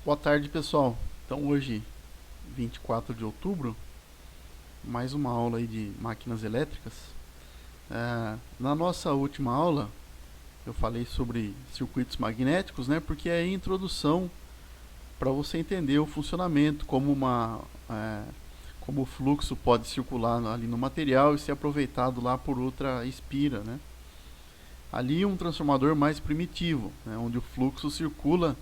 Boa tarde, pessoal. Então hoje, 24 de outubro, mais uma aula aí de máquinas elétricas. Na nossa última aula, eu falei sobre circuitos magnéticos, né? Porque é a introdução para você entender o funcionamento, como o fluxo pode circular ali no material e ser aproveitado lá por outra espira, né? Ali um transformador mais primitivo, né? Onde o fluxo circula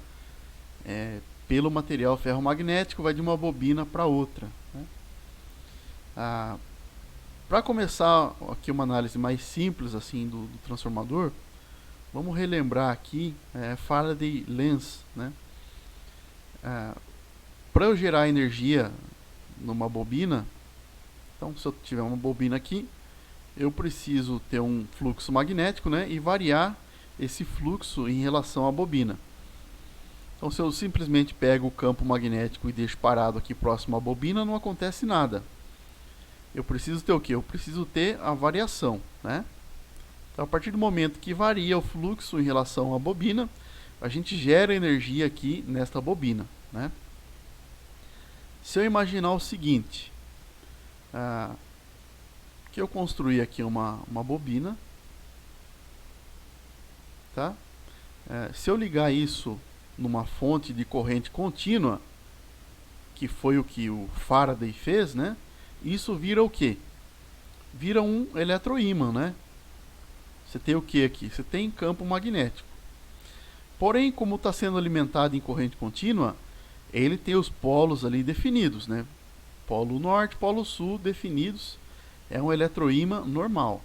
pelo material ferromagnético, vai de uma bobina para outra, né? Para começar aqui uma análise mais simples assim do transformador, vamos relembrar aqui Faraday Lens, né? Para eu gerar energia numa bobina, então se eu tiver uma bobina aqui, eu preciso ter um fluxo magnético, né? E variar esse fluxo em relação à bobina. Então, se eu simplesmente pego o campo magnético e deixo parado aqui próximo à bobina, não acontece nada. Eu preciso ter o quê? Eu preciso ter a variação, né? Então, a partir do momento que varia o fluxo em relação à bobina, a gente gera energia aqui nesta bobina, né? Se eu imaginar o seguinte, que eu construí aqui uma bobina, tá? Se eu ligar isso numa fonte de corrente contínua, que foi o que o Faraday fez, né? Isso vira o quê? Vira um eletroímã, né? Você tem o que aqui? Você tem campo magnético. Porém, como está sendo alimentado em corrente contínua, ele tem os polos ali definidos, né? Polo norte, polo sul definidos. É um eletroímã normal.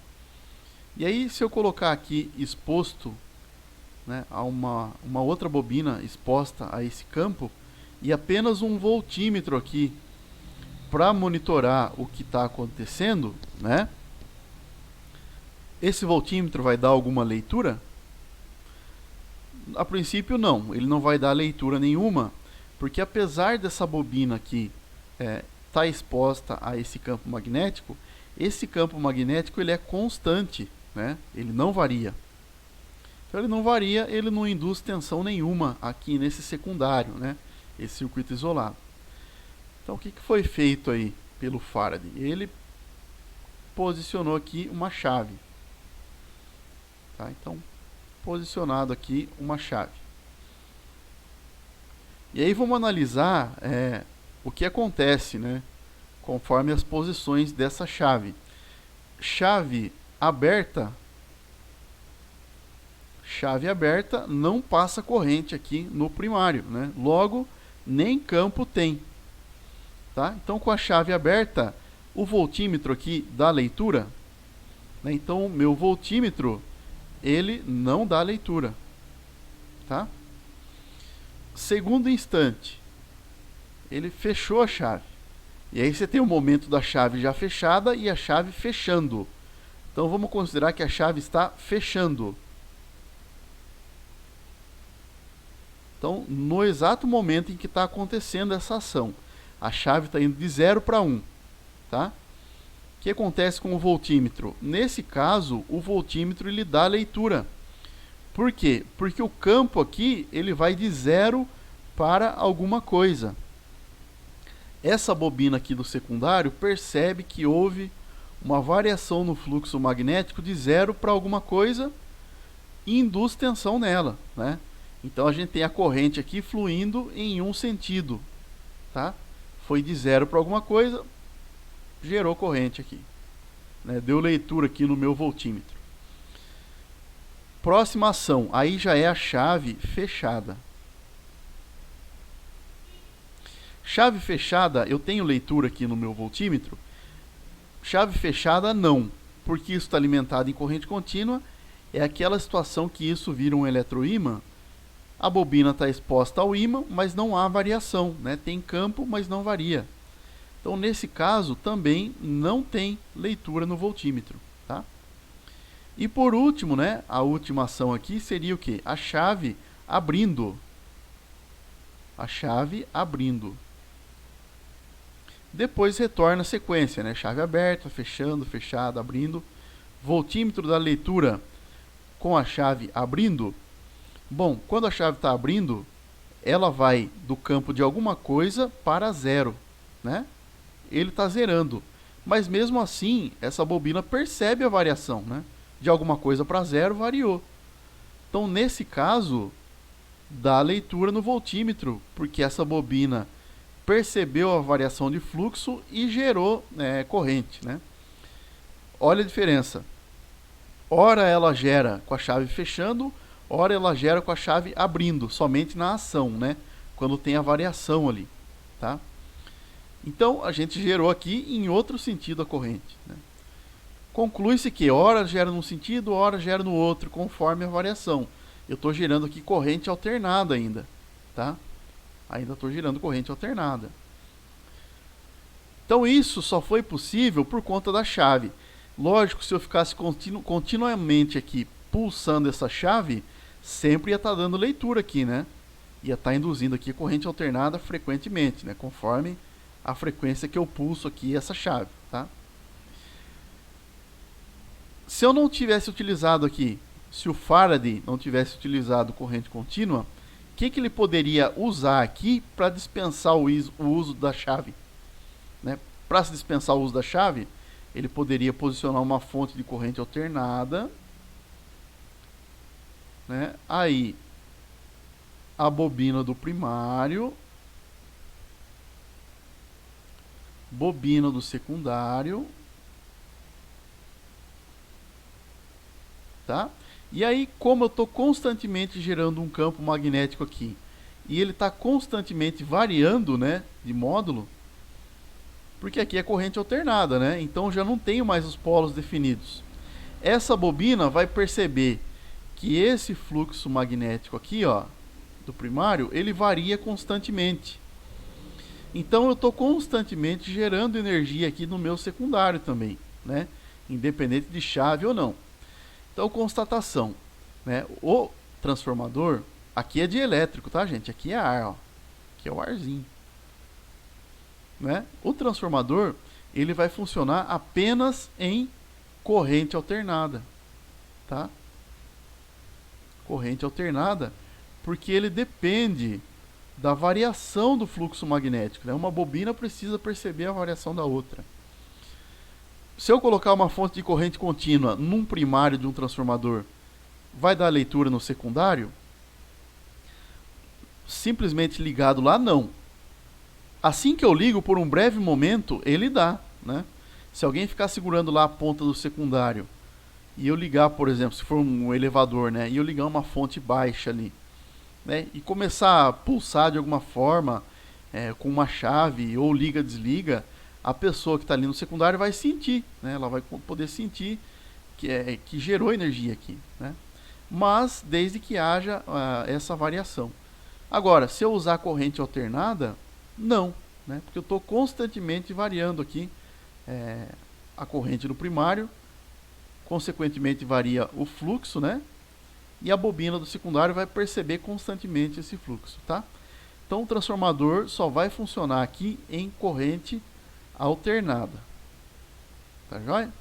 E aí, se eu colocar aqui exposto, né, a uma outra bobina exposta a esse campo, e apenas um voltímetro aqui para monitorar o que está acontecendo, né? Esse voltímetro vai dar alguma leitura? A princípio não, ele não vai dar leitura nenhuma, porque apesar dessa bobina aqui estar exposta a esse campo magnético, esse campo magnético ele é constante, né? Ele não varia. Então ele não varia, ele não induz tensão nenhuma aqui nesse secundário, né? Esse circuito isolado. Então o que foi feito aí pelo Faraday? Ele posicionou aqui uma chave. Tá? Então, posicionado aqui uma chave. E aí vamos analisar o que acontece, né, conforme as posições dessa chave. Chave aberta não passa corrente aqui no primário, né? Logo, nem campo tem. Tá? Então, com a chave aberta, o voltímetro aqui dá leitura, né? Então, meu voltímetro ele não dá leitura, tá? Segundo instante, ele fechou a chave. E aí você tem o momento da chave já fechada e a chave fechando. Então vamos considerar que a chave está fechando. Então, no exato momento em que está acontecendo essa ação, a chave está indo de 0 para 1, tá? O que acontece com o voltímetro? Nesse caso, o voltímetro ele dá leitura. Por quê? Porque o campo aqui ele vai de 0 para alguma coisa. Essa bobina aqui do secundário percebe que houve uma variação no fluxo magnético de 0 para alguma coisa e induz tensão nela, né? Então a gente tem a corrente aqui fluindo em um sentido, tá? Foi de 0 para alguma coisa, gerou corrente aqui, né? Deu leitura aqui no meu voltímetro. Próxima ação, aí já é a chave fechada. Chave fechada, eu tenho leitura aqui no meu voltímetro? Chave fechada, não, porque isso está alimentado em corrente contínua. É aquela situação que isso vira um eletroímã. A bobina está exposta ao ímã, mas não há variação, né? Tem campo, mas não varia. Então, nesse caso, também não tem leitura no voltímetro, tá? E por último, né, a última ação aqui seria o quê? A chave abrindo. A chave abrindo. Depois retorna a sequência, né? Chave aberta, fechando, fechada, abrindo. Voltímetro da leitura com a chave abrindo. Bom, quando a chave está abrindo, ela vai do campo de alguma coisa para zero, né? Ele está zerando. Mas mesmo assim, essa bobina percebe a variação, né? De alguma coisa para zero, variou. Então, nesse caso, dá leitura no voltímetro, porque essa bobina percebeu a variação de fluxo e gerou corrente, né? Olha a diferença. Ora ela gera com a chave fechando, ora ela gera com a chave abrindo, somente na ação, né? Quando tem a variação ali, tá? Então, a gente gerou aqui em outro sentido a corrente, né? Conclui-se que ora gera num sentido, ora gera no outro, conforme a variação. Eu estou gerando aqui corrente alternada ainda, tá? Ainda estou gerando corrente alternada. Então, isso só foi possível por conta da chave. Lógico, se eu ficasse continuamente aqui pulsando essa chave, sempre ia estar dando leitura aqui, né? Ia estar induzindo aqui corrente alternada frequentemente, né? Conforme a frequência que eu pulso aqui essa chave, tá? Se eu não tivesse utilizado aqui, se o Faraday não tivesse utilizado corrente contínua, o que ele poderia usar aqui para dispensar o uso da chave, né? Para se dispensar o uso da chave, ele poderia posicionar uma fonte de corrente alternada, né? Aí a bobina do primário, bobina do secundário, tá? E aí, como eu estou constantemente gerando um campo magnético aqui, e ele está constantemente variando, né, de módulo, porque aqui é corrente alternada, né? Então já não tenho mais os polos definidos. Essa bobina vai perceber que esse fluxo magnético aqui, ó, do primário, ele varia constantemente. Então eu estou constantemente gerando energia aqui no meu secundário também, né? Independente de chave ou não. Então, constatação, né? O transformador, aqui é de elétrico, tá, gente? Aqui é ar, ó. Aqui é o arzinho, né? O transformador, ele vai funcionar apenas em corrente alternada, tá? Corrente alternada, porque ele depende da variação do fluxo magnético, né? Uma bobina precisa perceber a variação da outra. Se eu colocar uma fonte de corrente contínua num primário de um transformador, vai dar leitura no secundário? Simplesmente ligado lá, não. Assim que eu ligo, por um breve momento, ele dá, né? Se alguém ficar segurando lá a ponta do secundário e eu ligar, por exemplo, se for um elevador, né? E eu ligar uma fonte baixa ali, né? E começar a pulsar de alguma forma, com uma chave ou liga-desliga, a pessoa que está ali no secundário vai sentir, né? Ela vai poder sentir que gerou energia aqui, né? Mas desde que haja essa variação. Agora, se eu usar corrente alternada, não, né? Porque eu estou constantemente variando aqui a corrente do primário, consequentemente varia o fluxo, né? E a bobina do secundário vai perceber constantemente esse fluxo, tá? Então o transformador só vai funcionar aqui em corrente alternada. Tá joia?